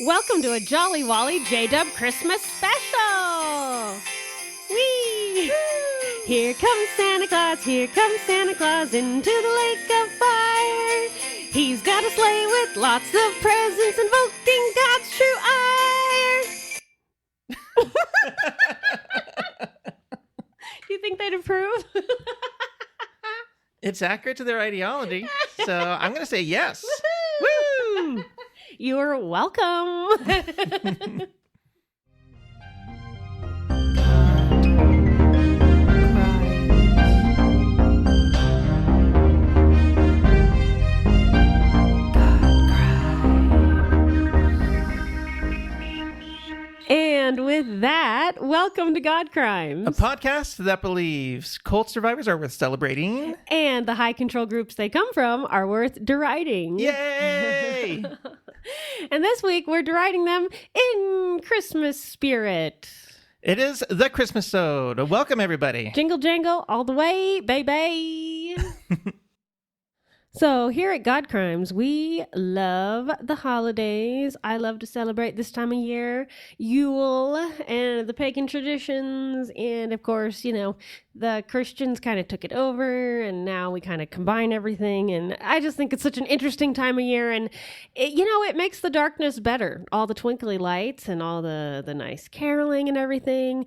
Welcome to a Jolly Wally J-Dub Christmas special! Whee! Here comes Santa Claus, into the lake of fire. He's got a sleigh with lots of presents, invoking God's true ire. Do you think they'd approve? It's accurate to their ideology, so I'm going to say yes. Woo! You're welcome. And with that, welcome to God Crimes, A podcast that believes cult survivors are worth celebrating. And the high control groups they come from are worth deriding. Yay! And this week, we're deriding them in Christmas spirit. It is the Christmas-ode. Welcome, everybody. Jingle jangle all the way, baby. So here at God Crimes, we love the holidays. I love to celebrate this time of year, Yule and the pagan traditions. And of course, you know, the Christians kind of took it over and now we kind of combine everything. And I just think it's such an interesting time of year. And, it makes the darkness better. All the twinkly lights and all the nice caroling and everything.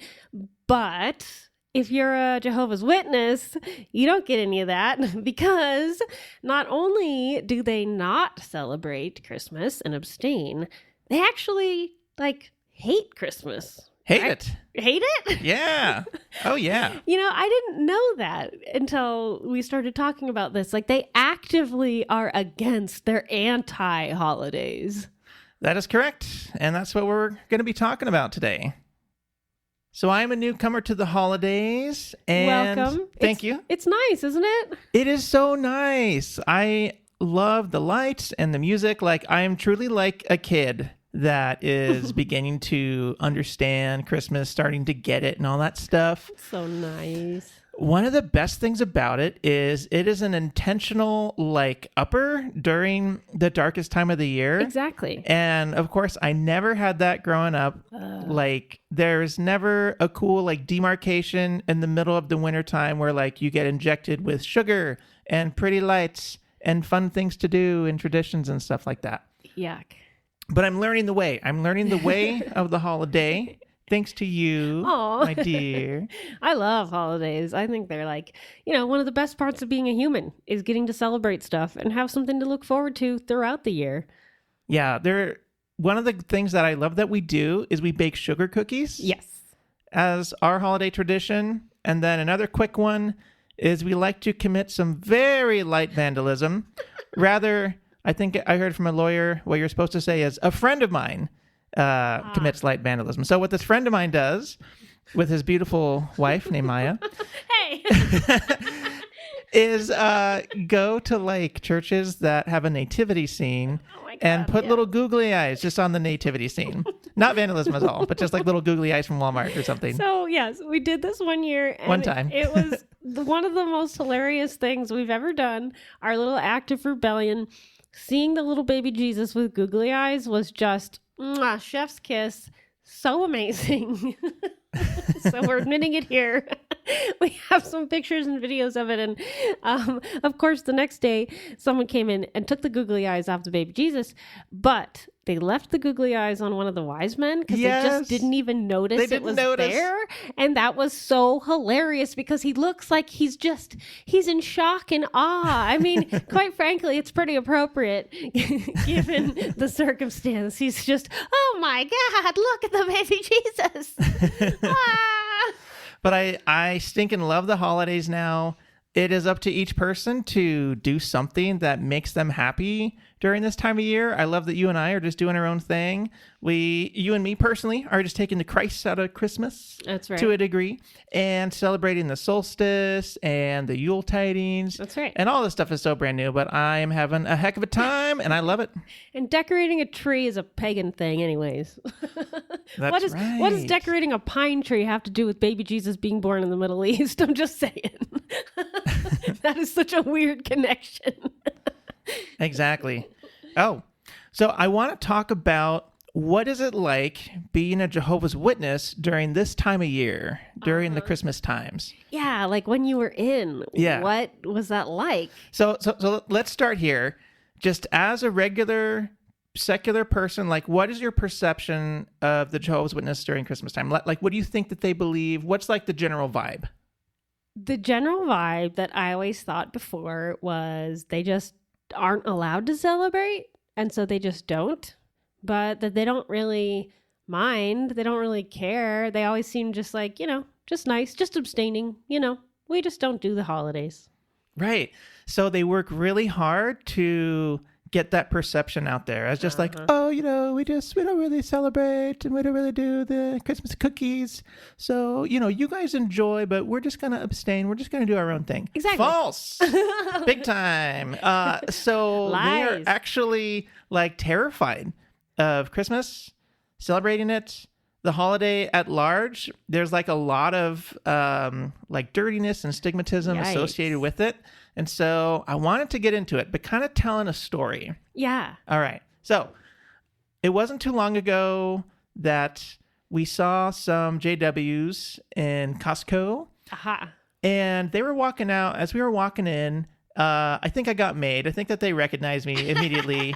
But if you're a Jehovah's Witness, you don't get any of that because not only do they not celebrate Christmas and abstain, they actually, hate Christmas. Hate right? it. Hate it? Yeah. Oh, yeah. I didn't know that until we started talking about this. They actively are against their anti-holidays. That is correct. And that's what we're going to be talking about today. So I'm a newcomer to the holidays, and welcome. Thank you. It's nice, isn't it? It is so nice. I love the lights and the music. I'm truly like a kid that is beginning to understand Christmas, starting to get it and all that stuff. So nice. One of the best things about it is an intentional upper during the darkest time of the year. Exactly. And of course, I never had that growing up. There's never a cool demarcation in the middle of the wintertime where you get injected with sugar and pretty lights and fun things to do and traditions and stuff like that. Yuck. But I'm learning the way. I'm learning the way of the holiday. Thanks to you, my dear. I love holidays. I think they're one of the best parts of being a human is getting to celebrate stuff and have something to look forward to throughout the year. Yeah, one of the things that I love that we do is we bake sugar cookies. Yes. As our holiday tradition. And then another quick one is we like to commit some very light vandalism. Rather, I think I heard from a lawyer what you're supposed to say is a friend of mine commits light vandalism. So what this friend of mine does with his beautiful wife named Maya hey is go to churches that have a nativity scene and put little googly eyes just on the nativity scene. Not vandalism at all, but just little googly eyes from Walmart or something. So yes, we did this one year. And one time. It was one of the most hilarious things we've ever done. Our little act of rebellion. Seeing the little baby Jesus with googly eyes was just chef's kiss. So amazing. So we're admitting it here. We have some pictures and videos of it. And of course, the next day, someone came in and took the googly eyes off the baby Jesus. But they left the googly eyes on one of the wise men because they just didn't even notice it was there. And that was so hilarious because he looks like he's in shock and awe. I mean, quite frankly, it's pretty appropriate given the circumstance. He's just, oh my God, look at the baby Jesus. But I stinking love the holidays now. It is up to each person to do something that makes them happy during this time of year. I love that you and I are just doing our own thing. You and me personally are just taking the Christ out of Christmas. That's right. To a degree, and celebrating the Solstice and the Yule Tidings. That's right. And all this stuff is so brand new, but I am having a heck of a time and I love it. And decorating a tree is a pagan thing anyways. That's right. What does decorating a pine tree have to do with baby Jesus being born in the Middle East? I'm just saying. That is such a weird connection. Exactly. Oh, so I want to talk about what is it like being a Jehovah's Witness during this time of year, during the Christmas times? Yeah, like when you were in. Yeah. What was that like? So let's start here. Just as a regular secular person, like, what is your perception of the Jehovah's Witness during Christmas time? Like, what do you think that they believe? What's like the general vibe? The general vibe that I always thought before was they just aren't allowed to celebrate, and so they just don't. But that they don't really mind. They don't really care. They always seem just like, just nice, just abstaining. We just don't do the holidays. Right. So they work really hard to get that perception out there as just like, oh, we don't really celebrate and we don't really do the Christmas cookies. So, you guys enjoy, but we're just going to abstain. We're just going to do our own thing. Exactly. False. Big time. So they are actually like terrified of Christmas, celebrating it, the holiday at large. There's like a lot of like dirtiness and stigmatism associated with it. And so I wanted to get into it, but kind of telling a story. Yeah. All right. So it wasn't too long ago that we saw some JWs in Costco. Aha. And they were walking out. As we were walking in, I think I got made. I think that they recognized me immediately.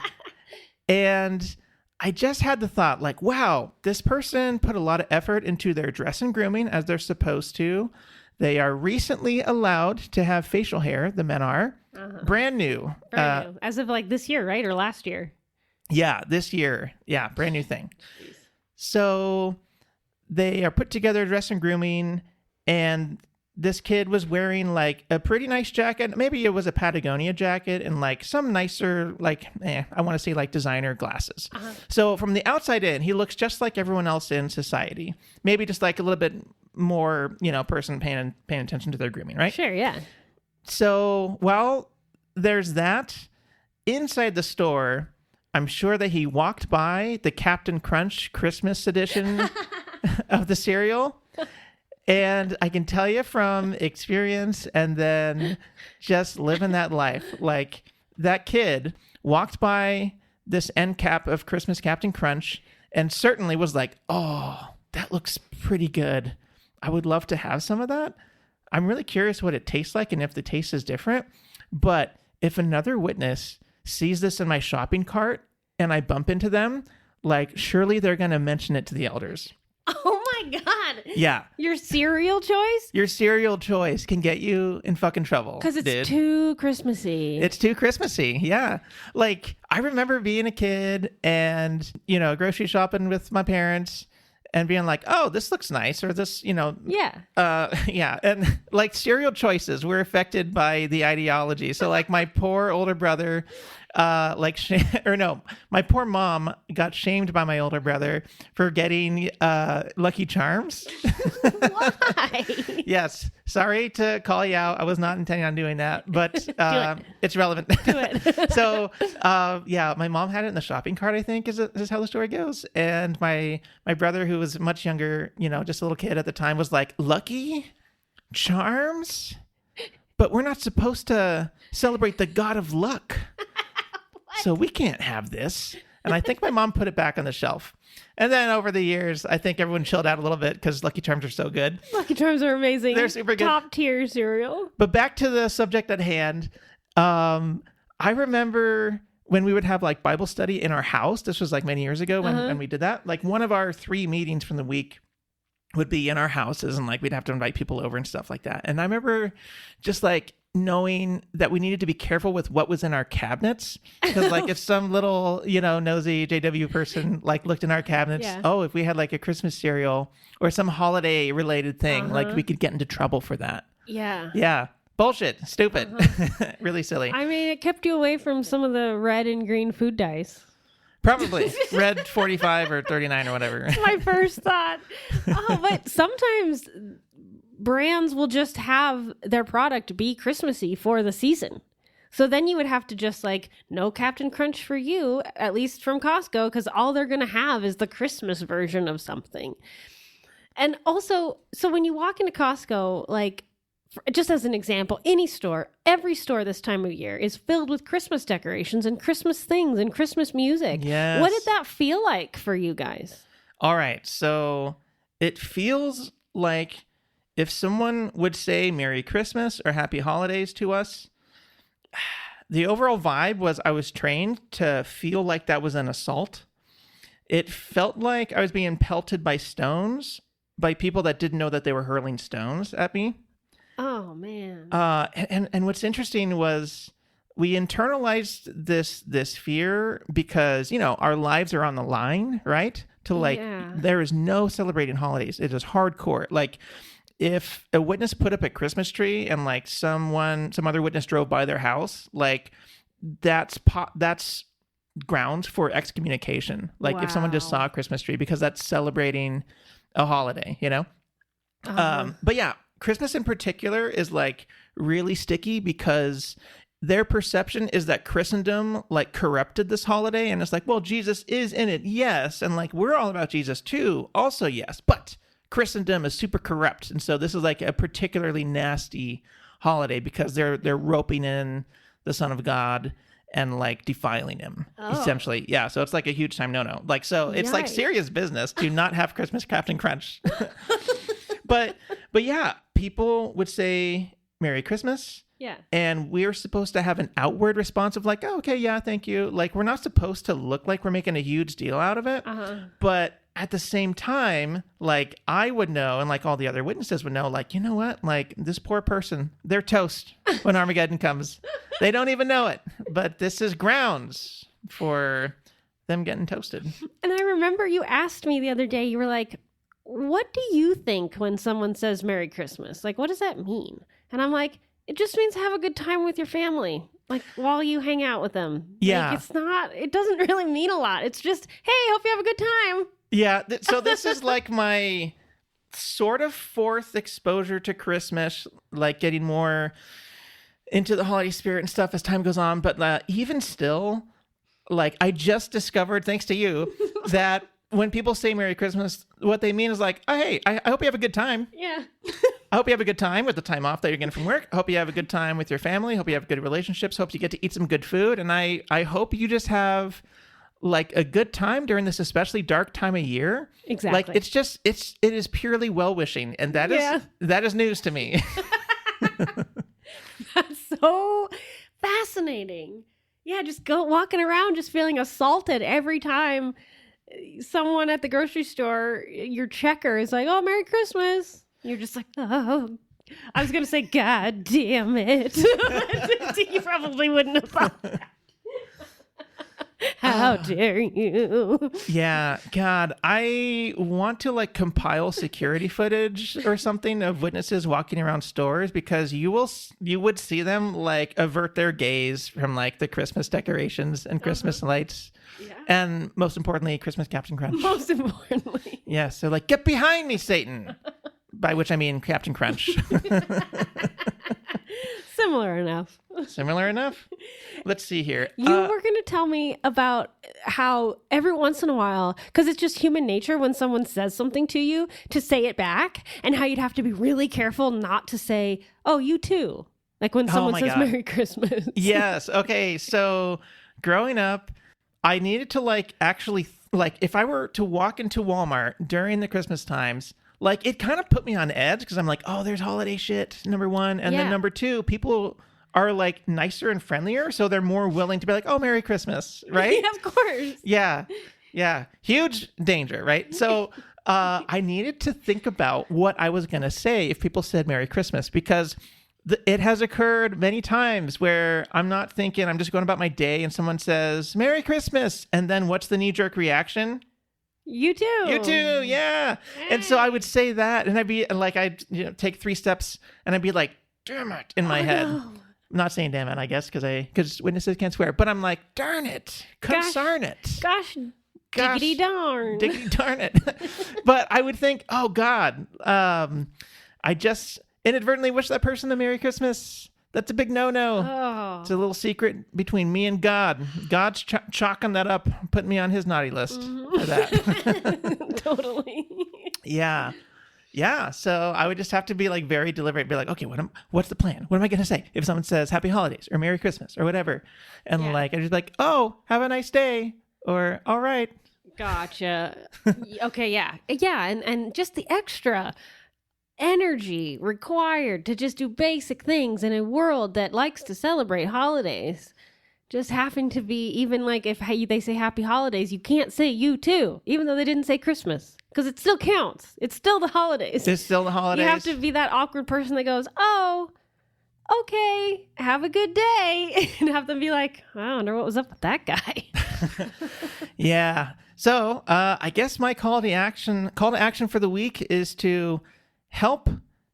And I just had the thought, like, wow, this person put a lot of effort into their dress and grooming as they're supposed to. They are recently allowed to have facial hair. The men are. Brand new. Brand new. As of like this year, right? Or last year? Yeah, this year. Yeah, brand new thing. Jeez. So they are put together dress and grooming, and this kid was wearing like a pretty nice jacket. Maybe it was a Patagonia jacket and like some nicer, like, I want to say like designer glasses. So from the outside in, he looks just like everyone else in society. Maybe just like a little bit more, person paying attention to their grooming, right? Sure, yeah. So, well, there's that. Inside the store, I'm sure that he walked by the Captain Crunch Christmas edition of the cereal. And I can tell you from experience and then just living that life, like that kid walked by this end cap of Christmas Captain Crunch and certainly was like, oh, that looks pretty good. I would love to have some of that. I'm really curious what it tastes like and if the taste is different. But if another witness sees this in my shopping cart and I bump into them, like surely they're going to mention it to the elders. Oh my God. Yeah. Your cereal choice? Your cereal choice can get you in fucking trouble. Because it's too Christmassy. It's too Christmassy. Yeah. Like I remember being a kid and, grocery shopping with my parents and being like, oh, this looks nice. Or this, Yeah. Yeah. And like cereal choices were affected by the ideology. So like my poor older brother, my poor mom got shamed by my older brother for getting Lucky Charms. Why? Yes. Sorry to call you out. I was not intending on doing that, but it's relevant. Do it. So, my mom had it in the shopping cart, I think, is how the story goes. And my brother, who was much younger, just a little kid at the time, was like, Lucky Charms? But we're not supposed to celebrate the god of luck. So we can't have this. And I think my mom put it back on the shelf. And then over the years, I think everyone chilled out a little bit because Lucky Charms are so good. Lucky Charms are amazing. They're super good. Top tier cereal. But back to the subject at hand. I remember when we would have like Bible study in our house. This was like many years ago when we did that. Like one of our 3 meetings from the week would be in our houses and like we'd have to invite people over and stuff like that. And I remember just like knowing that we needed to be careful with what was in our cabinets because like if some little nosy JW person like looked in our cabinets, if we had like a Christmas cereal or some holiday related thing, like we could get into trouble for that. Yeah Bullshit. Stupid. Really silly. I mean, it kept you away from some of the red and green food dyes. Probably red 45 or 39 or whatever. That's my first thought. But sometimes brands will just have their product be Christmassy for the season. So then you would have to just like, no Captain Crunch for you, at least from Costco, because all they're going to have is the Christmas version of something. And also, so when you walk into Costco, like just as an example, every store this time of year is filled with Christmas decorations and Christmas things and Christmas music. Yes. What did that feel like for you guys? All right. So it feels like if someone would say Merry Christmas or Happy Holidays to us, the overall vibe was I was trained to feel like that was an assault. It felt like I was being pelted by stones by people that didn't know that they were hurling stones at me. Oh, man. And what's interesting was we internalized this fear because, our lives are on the line, right? There is no celebrating holidays. It is hardcore. Like, if a witness put up a Christmas tree and like some other witness drove by their house, like that's grounds for excommunication. Like if someone just saw a Christmas tree, because that's celebrating a holiday, But yeah, Christmas in particular is like really sticky because their perception is that Christendom like corrupted this holiday, and it's like, well, Jesus is in it, yes, and like we're all about Jesus too, also yes, but Christendom is super corrupt, and so this is like a particularly nasty holiday because they're roping in the Son of God and like defiling him, essentially. Yeah, so it's like a huge time no. Like, so it's like serious business to not have Christmas Captain Crunch. But yeah, people would say Merry Christmas. Yeah. And we're supposed to have an outward response of like, oh, okay, yeah, thank you. Like, we're not supposed to look like we're making a huge deal out of it. But at the same time, like, I would know, and like all the other witnesses would know, like, you know what? Like, this poor person, they're toast when Armageddon comes. They don't even know it. But this is grounds for them getting toasted. And I remember you asked me the other day, you were like, what do you think when someone says Merry Christmas? Like, what does that mean? And I'm like, it just means have a good time with your family, like while you hang out with them. Yeah. Like, it doesn't really mean a lot. It's just, hey, hope you have a good time. Yeah. So this is like my sort of fourth exposure to Christmas, like getting more into the holiday spirit and stuff as time goes on. But even still, like I just discovered, thanks to you, that when people say Merry Christmas, what they mean is like, oh, hey, I hope you have a good time. Yeah. I hope you have a good time with the time off that you're getting from work. I hope you have a good time with your family. Hope you have good relationships. Hope you get to eat some good food. And I hope you just have like a good time during this especially dark time of year. Exactly. Like it is purely well-wishing. And that is news to me. That's so fascinating. Yeah, just walking around just feeling assaulted every time someone at the grocery store, your checker is like, oh, Merry Christmas. You're just like, oh, I was going to say, God damn it. You probably wouldn't have thought that. How dare you? Yeah, God, I want to like compile security footage or something of witnesses walking around stores, because you would see them like avert their gaze from like the Christmas decorations and Christmas lights. Yeah. And most importantly, Christmas Captain Crunch. Most importantly. Yeah, so like, get behind me, Satan. By which I mean Captain Crunch. Similar enough. Similar enough? Let's see here. You were going to tell me about how every once in a while, because it's just human nature when someone says something to you, to say it back, and how you'd have to be really careful not to say, oh, you too. Like when someone says God. Merry Christmas. Yes. Okay. So growing up, I needed to like actually, like if I were to walk into Walmart during the Christmas times, like it kind of put me on edge, because I'm like, oh, there's holiday shit, number one. And then number two, people are like nicer and friendlier. So they're more willing to be like, oh, Merry Christmas. Right? Yeah, of course. Yeah. Yeah. Huge danger. Right. So I needed to think about what I was going to say if people said Merry Christmas, because it has occurred many times where I'm not thinking, I'm just going about my day and someone says Merry Christmas. And then what's the knee-jerk reaction? You too. You too. Yeah. And so I would say that, and I'd be like, I'd take 3 steps and I'd be like, damn it, in my head. No. I'm not saying damn it, I guess, because witnesses can't swear, but I'm like, darn it. Consarn it. Gosh. Diggity darn. Diggity darn it. But I would think, oh God, I just inadvertently wish that person a Merry Christmas. That's a big no-no. Oh. It's a little secret between me and God. God's chalking that up, putting me on his naughty list for that. Totally. Yeah. Yeah, so I would just have to be like very deliberate, be like, okay, what's the plan? What am I gonna say if someone says Happy Holidays or Merry Christmas or whatever? And Yeah. like, I'm just like, oh, have a nice day, or all right. Gotcha. Okay, yeah. Yeah, and just the extra energy required to just do basic things in a world that likes to celebrate holidays. Just having to be, even like if they say happy holidays, you can't say you too, even though they didn't say Christmas, because it still counts. It's still the holidays. It's still the holidays. You have to be that awkward person that goes, oh, okay, have a good day. And have them be like, I don't know what was up with that guy. Yeah. So I guess my call to action for the week is to help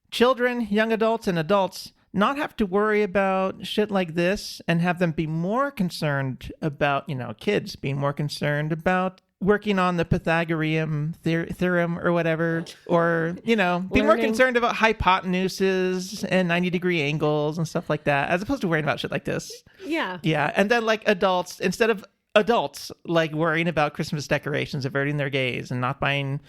children, young adults, and adults not have to worry about shit like this, and have them be more concerned about, kids being more concerned about working on the Pythagorean theorem or whatever, or, be more concerned about hypotenuses and 90-degree angles and stuff like that, as opposed to worrying about shit like this. Yeah. Yeah. And then like adults, instead of adults like worrying about Christmas decorations, averting their gaze and not buying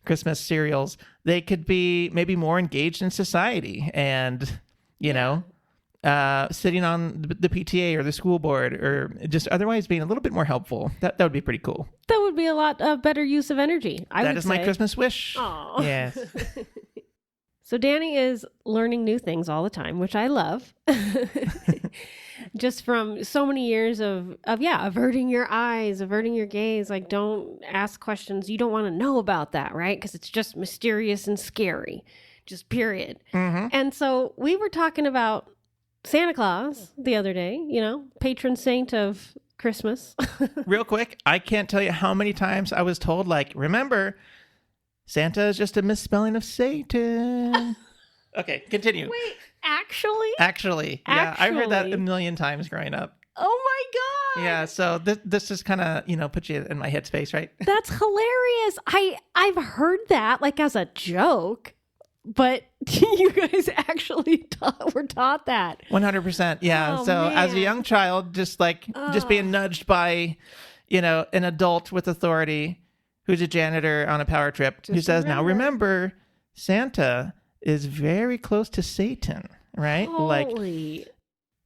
Christmas cereals, they could be maybe more engaged in society and, sitting on the PTA or the school board, or just otherwise being a little bit more helpful. That would be pretty cool. That would be a lot of better use of energy. That is my Christmas wish. Aw. Yes. So Danny is learning new things all the time, which I love. Just from so many years of averting your eyes, averting your gaze. Like, don't ask questions you don't want to know about that, right? Because it's just mysterious and scary. Just period. Mm-hmm. And so we were talking about Santa Claus the other day, patron saint of Christmas. Real quick, I can't tell you how many times I was told, like, remember, Santa is just a misspelling of Satan. Okay, continue. Wait, actually? Actually, yeah, I've heard that a million times growing up. Oh my God. Yeah, so this just kind of, put you in my headspace, right? That's hilarious. I've heard that like as a joke, but you guys actually were taught that. 100%. Yeah. Oh, so as a man. young child, just being nudged by, an adult with authority who's a janitor on a power trip who says, now remember, Santa is very close to Satan, right? Holy.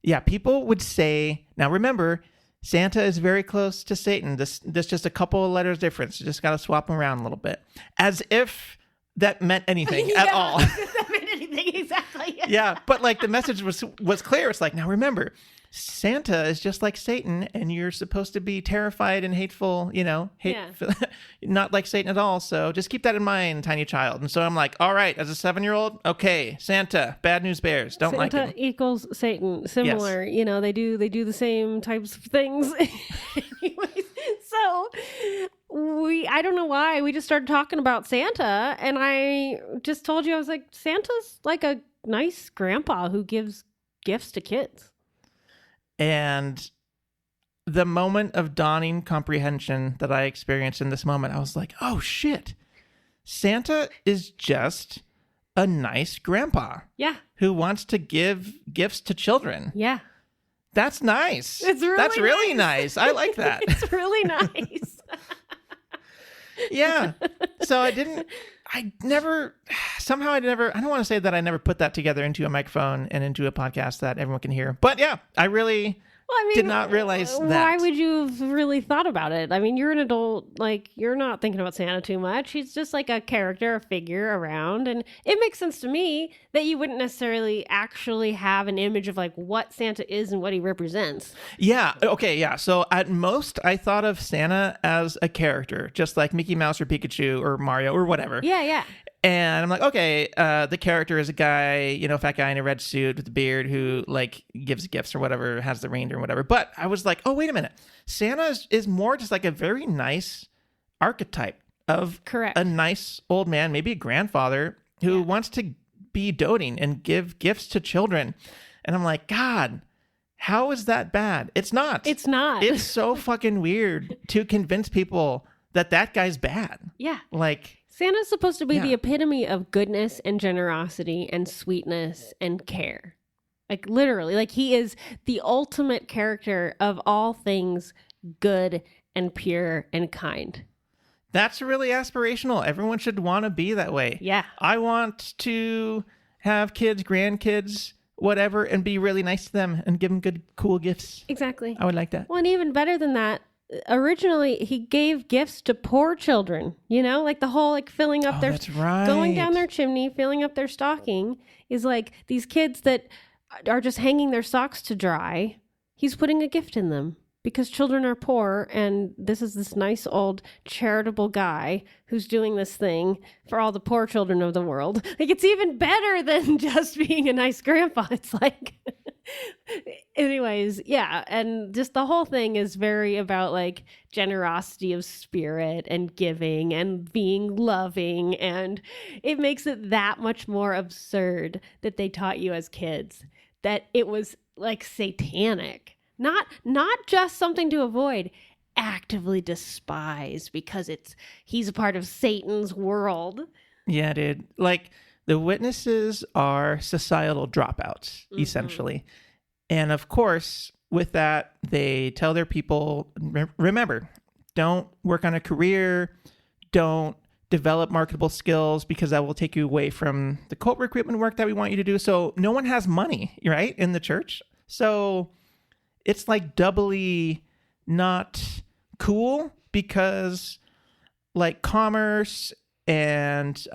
Yeah, people would say, now remember, Santa is very close to Satan. This just a couple of letters difference. You just got to swap them around a little bit. As if that meant anything at all. That meant anything, exactly. Yeah, but like the message was clear. It's like, now remember, Santa is just like Satan, and you're supposed to be terrified and hateful, not like Satan at all. So just keep that in mind, tiny child. And so I'm like, all right, as a 7-year-old, okay, Santa, bad news bears, don't like him. Santa equals Satan, similar. Yes. They do the same types of things. Anyways, so I don't know why we just started talking about Santa, and I just told you, I was like, Santa's like a nice grandpa who gives gifts to kids. And the moment of dawning comprehension that I experienced in this moment, I was like, oh shit, Santa is just a nice grandpa. Yeah. Who wants to give gifts to children. Yeah. That's nice. That's really nice. I like that. It's really nice. Yeah. So I don't want to say that I never put that together into a microphone and into a podcast that everyone can hear. But yeah, I really did not realize that. Why would you have really thought about it? I mean, you're an adult, like, you're not thinking about Santa too much. He's just like a character, a figure around. And it makes sense to me that you wouldn't necessarily actually have an image of like what Santa is and what he represents. Yeah. Okay. Yeah. So at most, I thought of Santa as a character, just like Mickey Mouse or Pikachu or Mario or whatever. Yeah. Yeah. And I'm like, okay, the character is a guy, fat guy in a red suit with a beard who like gives gifts or whatever, has the reindeer or whatever. But I was like, oh, wait a minute. Santa is more just like a very nice archetype of Correct. A nice old man, maybe a grandfather who wants to be doting and give gifts to children. And I'm like, God, how is that bad? It's not. It's not. It's so fucking weird to convince people that guy's bad. Yeah. Like, Santa's supposed to be the Yeah. epitome of goodness and generosity and sweetness and care. Like literally, like he is the ultimate character of all things good and pure and kind. That's really aspirational. Everyone should want to be that way. Yeah. I want to have kids, grandkids, whatever, and be really nice to them and give them good, cool gifts. Exactly. I would like that. Well, and even better than that, originally he gave gifts to poor children, like the whole filling up their, that's right. going down their chimney, filling up their stocking is like these kids that are just hanging their socks to dry. He's putting a gift in them because children are poor, and this is this nice old charitable guy who's doing this thing for all the poor children of the world. It's even better than just being a nice grandpa. It's like, anyways, yeah. And just the whole thing is very about generosity of spirit and giving and being loving. And it makes it that much more absurd that they taught you as kids that it was satanic. Not just something to avoid, actively despise because he's a part of Satan's world. Yeah, dude. The witnesses are societal dropouts, essentially. And of course, with that, they tell their people, remember, don't work on a career, don't develop marketable skills because that will take you away from the cult recruitment work that we want you to do. So no one has money, right, in the church. So it's doubly not cool because commerce and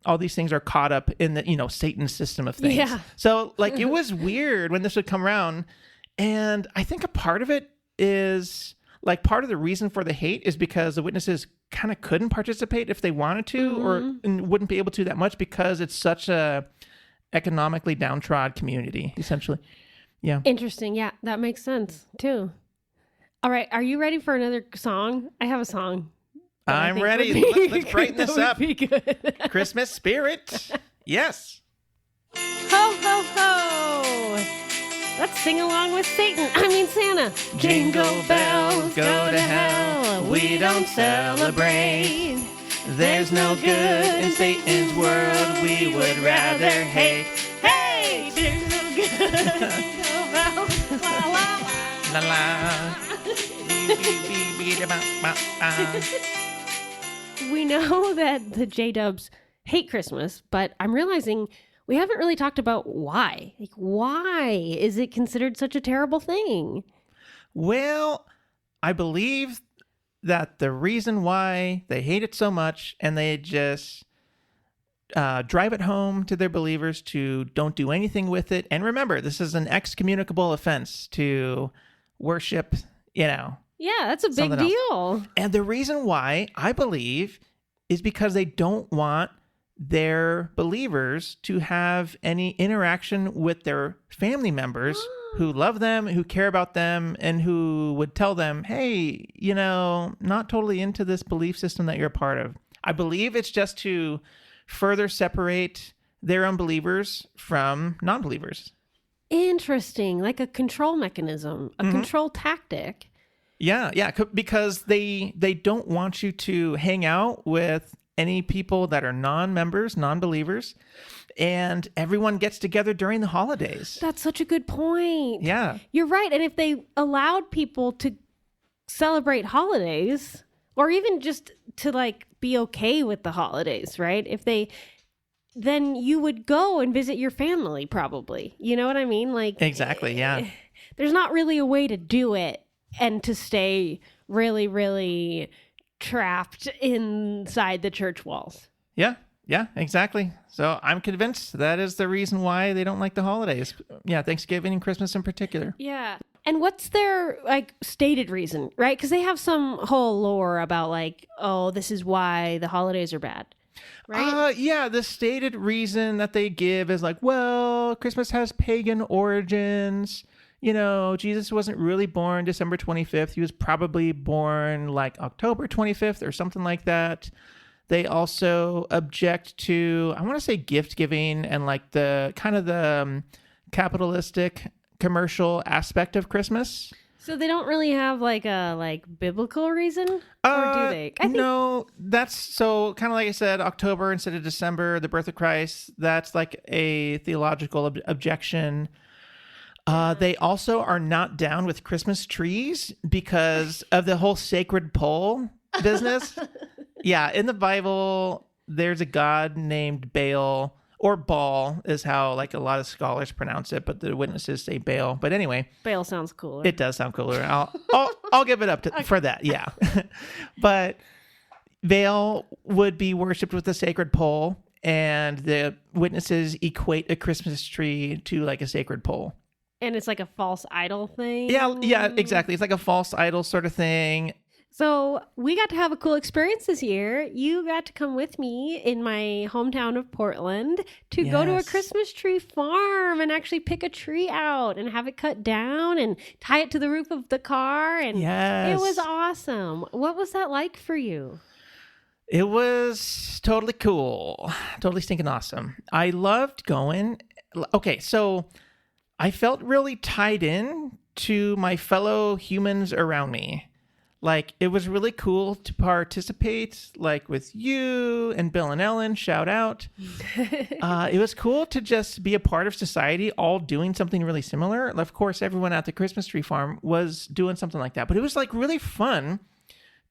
all these things are caught up in the Satan's system of things. Yeah. So it was weird when this would come around, and I think a part of it is part of the reason for the hate is because the witnesses kind of couldn't participate if they wanted to, and wouldn't be able to that much because it's such a economically downtrodden community, essentially. Yeah. Interesting. Yeah, that makes sense too. All right. Are you ready for another song? I have a song. I'm ready. Let's brighten this up. Christmas spirit. Yes. Ho, ho, ho. Let's sing along with Santa. Jingle bells go to hell. We don't celebrate. There's no good in Satan's world. We would rather hate. Hey, jingle good. La la. We know that the J-Dubs hate Christmas, but I'm realizing we haven't really talked about why. Why is it considered such a terrible thing? Well, I believe that the reason why they hate it so much and they just drive it home to their believers to don't do anything with it. And remember, this is an excommunicable offense to worship, Yeah, that's a big deal. And the reason why, I believe, is because they don't want their believers to have any interaction with their family members who love them, who care about them, and who would tell them, hey, not totally into this belief system that you're a part of. I believe it's just to further separate their unbelievers from non-believers. Interesting. Like a control mechanism, a control tactic. Yeah, because they don't want you to hang out with any people that are non-members, non-believers, and everyone gets together during the holidays. That's such a good point. Yeah. You're right. And if they allowed people to celebrate holidays, or even just to be okay with the holidays, right? Then you would go and visit your family probably. You know what I mean? Exactly, yeah. There's not really a way to do it and to stay really, really trapped inside the church walls. Yeah, exactly. So I'm convinced that is the reason why they don't like the holidays. Yeah, Thanksgiving and Christmas in particular. Yeah. And what's their stated reason, right? Because they have some whole lore about this is why the holidays are bad, right? Yeah, the stated reason that they give is Christmas has pagan origins. Jesus wasn't really born December 25th. He was probably born October 25th or something like that. They also object to, I want to say, gift giving and the kind of the capitalistic commercial aspect of Christmas. So they don't really have a biblical reason, or do they? No, that's so kind of like I said, October instead of December, the birth of Christ. That's a theological objection. They also are not down with Christmas trees because of the whole sacred pole business. Yeah, in the Bible, there's a god named Baal, or Baal is how like a lot of scholars pronounce it, but the witnesses say Baal. But anyway, Baal sounds cooler. it does sound cooler. I'll give it up for that. Yeah, but Baal would be worshipped with a sacred pole, and the witnesses equate a Christmas tree to like a sacred pole. And it's like a false idol thing. Yeah, exactly. It's like a false idol sort of thing. So we got to have a cool experience this year. You got to come with me in my hometown of Portland to go to a Christmas tree farm and actually pick a tree out and have it cut down and tie it to the roof of the car. And it was awesome. What was that like for you? It was totally cool. Totally stinking awesome. I loved going. Okay, so I felt really tied in to my fellow humans around me. Like, it was really cool to participate, like, with you and Bill and Ellen, shout out. It was cool to just be a part of society, all doing something really similar. Of course, everyone at the Christmas tree farm was doing something like that. But it was, like, really fun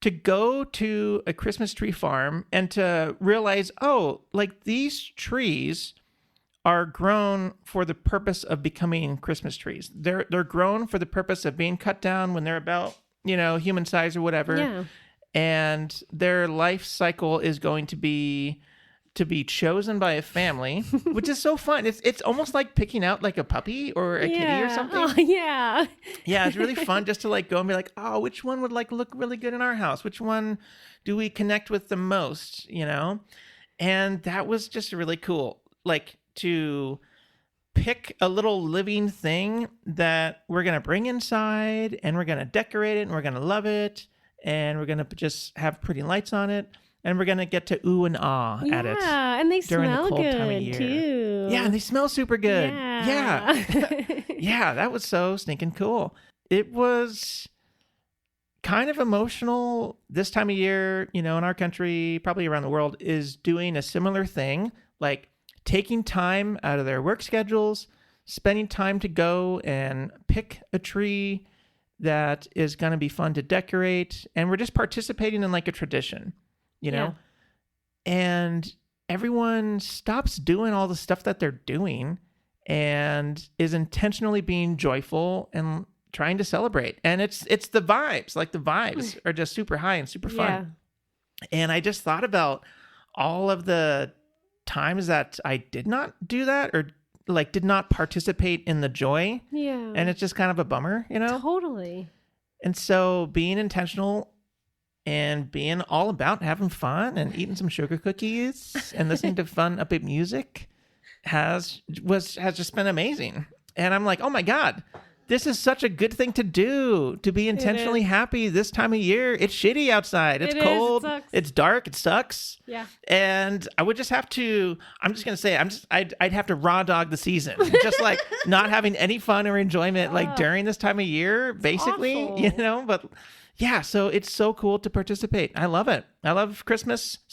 to go to a Christmas tree farm and to realize, oh, like, these trees are grown for the purpose of becoming Christmas trees. They're grown for the purpose of being cut down when they're about, human size or whatever. Yeah. And their life cycle is going to be chosen by a family, which is so fun. It's almost like picking out like a puppy or a kitty or something. Oh, yeah. Yeah, it's really fun just to like go and be like, oh, which one would like look really good in our house? Which one do we connect with the most, And that was just really cool. Like, to pick a little living thing that we're going to bring inside, and we're going to decorate it, and we're going to love it, and we're going to just have pretty lights on it, and we're going to get to ooh and ah at it. Yeah, and they during smell the cold good time of year. too. Yeah, and they smell super good. Yeah. Yeah, that was so stinking cool. It was kind of emotional this time of year, in our country, probably around the world, is doing a similar thing, like taking time out of their work schedules, spending time to go and pick a tree that is going to be fun to decorate. And we're just participating in like a tradition, Yeah. And everyone stops doing all the stuff that they're doing and is intentionally being joyful and trying to celebrate. And it's the vibes. Like, the vibes are just super high and super fun. Yeah. And I just thought about all of the times that I did not do that, or like did not participate in the joy. Yeah. And it's just kind of a bummer, Totally. And so being intentional and being all about having fun and eating some sugar cookies and listening to fun upbeat music has just been amazing. And I'm like, oh my God, this is such a good thing to do, to be intentionally happy this time of year. It's shitty outside. It's cold. It's dark. It sucks. Yeah. And I would just have to, I'm just going to say, I'd have to raw dog the season. Just like not having any fun or enjoyment like during this time of year, basically, awful. But yeah, so it's so cool to participate. I love it. I love Christmas /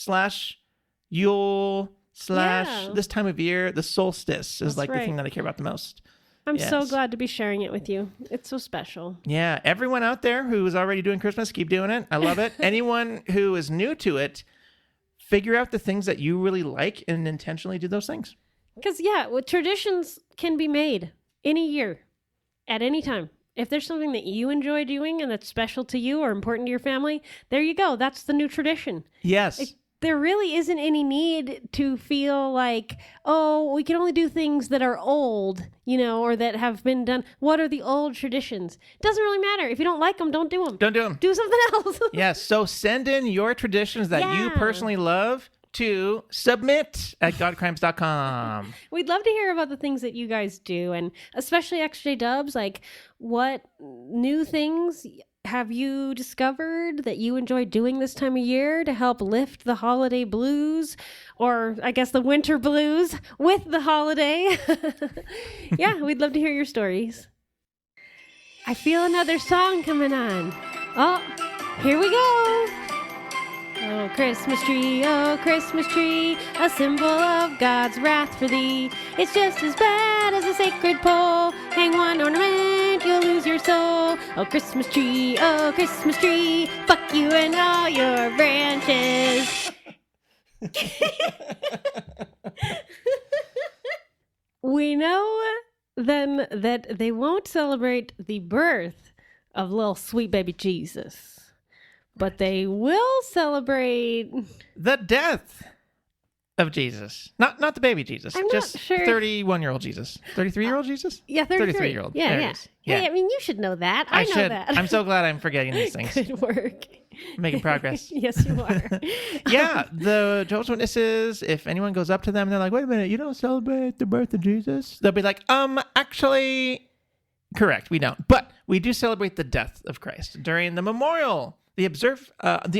Yule / this time of year. The solstice is the thing that I care about the most. I'm so glad to be sharing it with you. It's so special. Yeah. Everyone out there who is already doing Christmas, keep doing it. I love it. Anyone who is new to it, figure out the things that you really like and intentionally do those things. Because, traditions can be made any year, at any time. If there's something that you enjoy doing and that's special to you or important to your family, there you go. That's the new tradition. Yes. There really isn't any need to feel like, oh, we can only do things that are old, or that have been done. What are the old traditions? Doesn't really matter. If you don't like them, don't do them. Don't do them. Do something else. Yes. So send in your traditions that you personally love to submit@godcrimes.com. We'd love to hear about the things that you guys do, and especially XJ Dubs, like what new things have you discovered that you enjoy doing this time of year to help lift the holiday blues, or I guess the winter blues with the holiday? Yeah, we'd love to hear your stories. I feel another song coming on. Oh, here we go. Oh, Christmas tree, a symbol of God's wrath for thee. It's just as bad as a sacred pole. Hang one ornament, you'll lose your soul. Oh, Christmas tree, fuck you and all your branches. We know then that they won't celebrate the birth of little sweet baby Jesus, but they will celebrate The death of Jesus. Not the baby Jesus. I'm just not sure. 31-year-old Jesus. 33-year-old Jesus? Yeah, 33. 33-year-old. Yeah, There it yeah. is. Yeah. Hey, I mean, you should know that. I know should. that. I'm so glad I'm forgetting these things. Good work. Making progress. Yes, you are. Yeah, the Jehovah's Witnesses, if anyone goes up to them and they're like, wait a minute, you don't celebrate the birth of Jesus? They'll be like, actually, correct, we don't. But we do celebrate the death of Christ during the memorial, the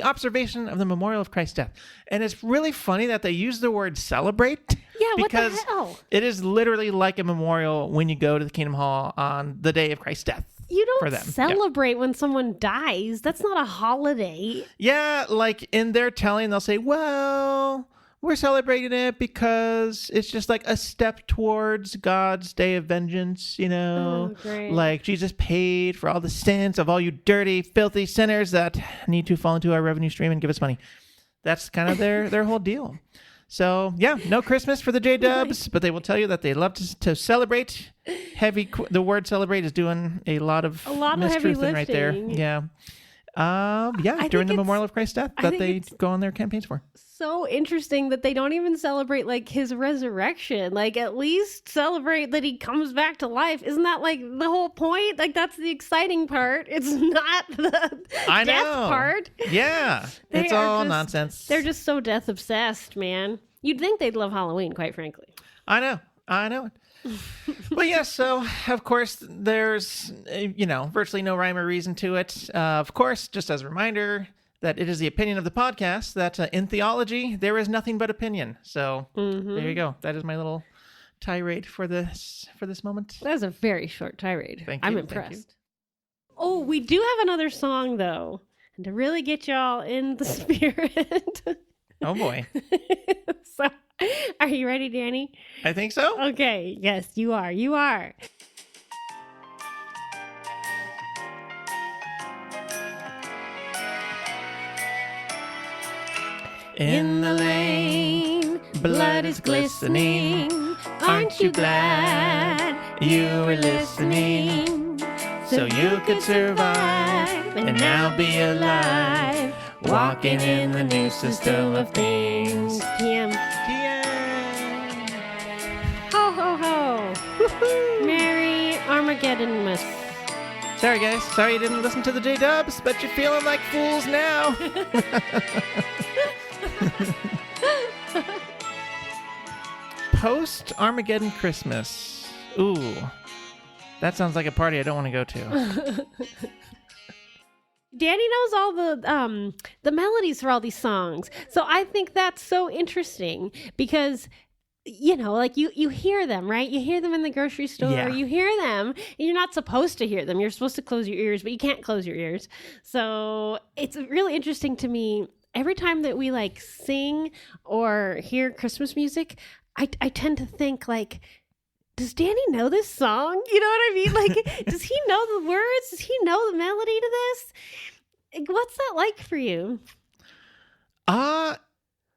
observation of the memorial of Christ's death. And it's really funny that they use the word celebrate. Yeah, what the because hell? it is literally like a memorial when you go to the Kingdom Hall on the day of Christ's death. You for don't them. celebrate when someone dies. That's not a holiday. Yeah, like in their telling, they'll say, well, we're celebrating it because it's just like a step towards God's day of vengeance, you know? Oh, great. Like Jesus paid for all the sins of all you dirty, filthy sinners that need to fall into our revenue stream and give us money. That's kind of their whole deal. So, yeah, no Christmas for the J-Dubs, but they will tell you that they love to celebrate. The word celebrate is doing a lot of heavy mistruthing right there. lifting. Yeah. I During the think memorial of Christ's death I that think they it's- go on their campaigns for. So interesting that they don't even celebrate like his resurrection. Like at least celebrate that he comes back to life. Isn't that like the whole point? Like that's the exciting part. It's not the death part. Yeah. They It's are all just- nonsense. They're just so death obsessed, man. You'd think they'd love Halloween, quite frankly. I know. But yeah, so of course there's virtually no rhyme or reason to it. Of course, just as a reminder that it is the opinion of the podcast that in theology there is nothing but opinion. So there you go. That is my little tirade for this moment. That was a very short tirade. Thank you, I'm thank impressed. Oh, we do have another song though, and to really get y'all in the spirit. Oh boy. So, are you ready, Danny? I think so. Okay. Yes, you are. You are. In the lane, blood is glistening. Aren't you glad you were listening? So you could survive and now be alive, walking in the new system of things. TM. Ho, ho, ho. Merry Armageddonmas. Sorry, guys. Sorry you didn't listen to the J-Dubs, but you're feeling like fools now. Post-Armageddon Christmas. Ooh. That sounds like a party I don't want to go to. Danny knows all the melodies for all these songs. So I think that's so interesting because like you hear them, right? You hear them in the grocery store. Yeah. You hear them. And you're not supposed to hear them. You're supposed to close your ears, but you can't close your ears. So it's really interesting to me. Every time that we like sing or hear Christmas music, I tend to think like, does Danny know this song? You know what I mean? Like, does he know the words? Does he know the melody to this? What's that like for you?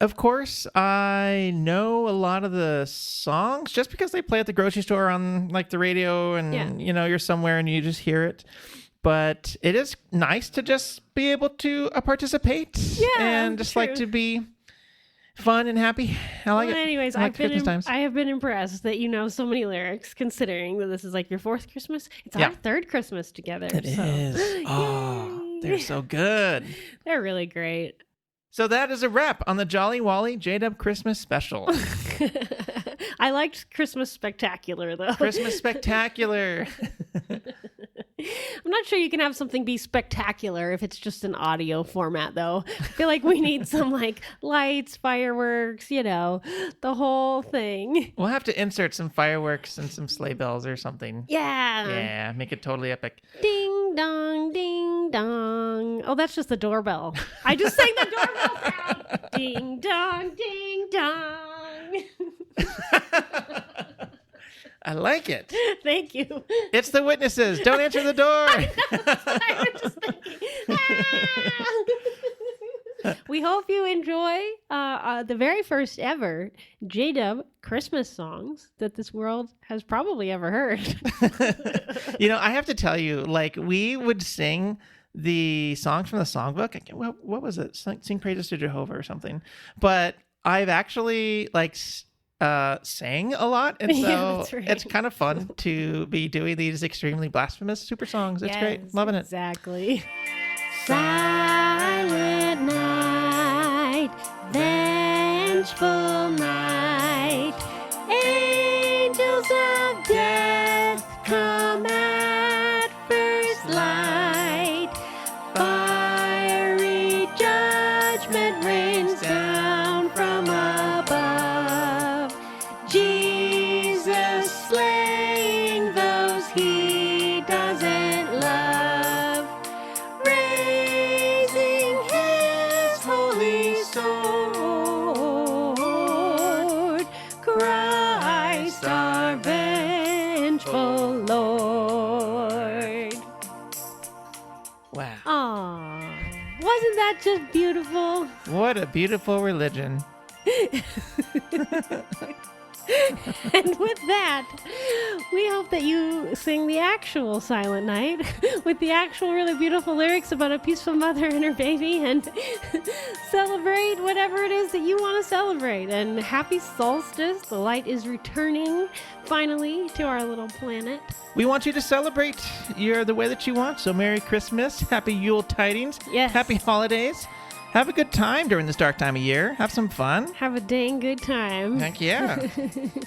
Of course, I know a lot of the songs just because they play at the grocery store on like the radio and, you're somewhere and you just hear it. But it is nice to just be able to participate and just true. like to be fun and happy. I like it. Anyways, I like Christmas times. I have been impressed that you know so many lyrics, considering that this is like your fourth Christmas. It's our third Christmas together. It is. Oh, Yay. they're so good. They're really great. So that is a wrap on the Jolly Wally J-Dub Christmas special. I liked Christmas Spectacular, though. Christmas Spectacular. I'm not sure you can have something be spectacular if it's just an audio format, though. I feel like we need some like lights, fireworks, the whole thing. We'll have to insert some fireworks and some sleigh bells or something. Yeah. Yeah, make it totally epic. Ding dong, ding dong. Oh, that's just the doorbell. I just sang the doorbell sound. Ding dong, ding dong. I like it. Thank you. It's the witnesses. Don't answer the door. I was just thinking. We hope you enjoy the very first ever J-Dub Christmas songs that this world has probably ever heard. I have to tell you, like, we would sing the songs from the songbook. What was it? Sing praises to Jehovah or something. But I've actually sang a lot, and so Yeah, that's right. it's kind of fun to be doing these extremely blasphemous super songs. It's great. Loving it. Exactly. Silent night, vengeful night, angels of death come at first light, fiery judgment rains down from above, Jesus slaying those he doesn't love, raising his holy sword, Christ our vengeful Lord. Wow. Aw, wasn't that just beautiful? What a beautiful religion. And with that, we hope that you sing the actual Silent Night with the actual really beautiful lyrics about a peaceful mother and her baby, and celebrate whatever it is that you want to celebrate. And happy solstice. The light is returning finally to our little planet. We want you to celebrate the way that you want. So Merry Christmas, Happy Yule Tidings, Yes. Happy Holidays. Have a good time during this dark time of year. Have some fun. Have a dang good time. Heck yeah.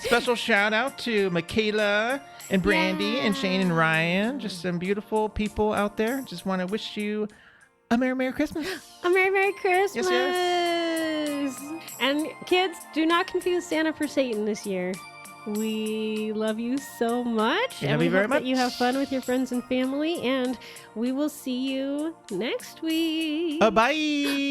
Special shout out to Michaela and Brandy and Shane and Ryan. Just some beautiful people out there. Just want to wish you a Merry Christmas. A Merry Christmas. Yes, And kids, do not confuse Santa for Satan this year. We love you so much. We and love we you very hope that you much. have fun with your friends and family. And we will see you next week. Bye. Bye.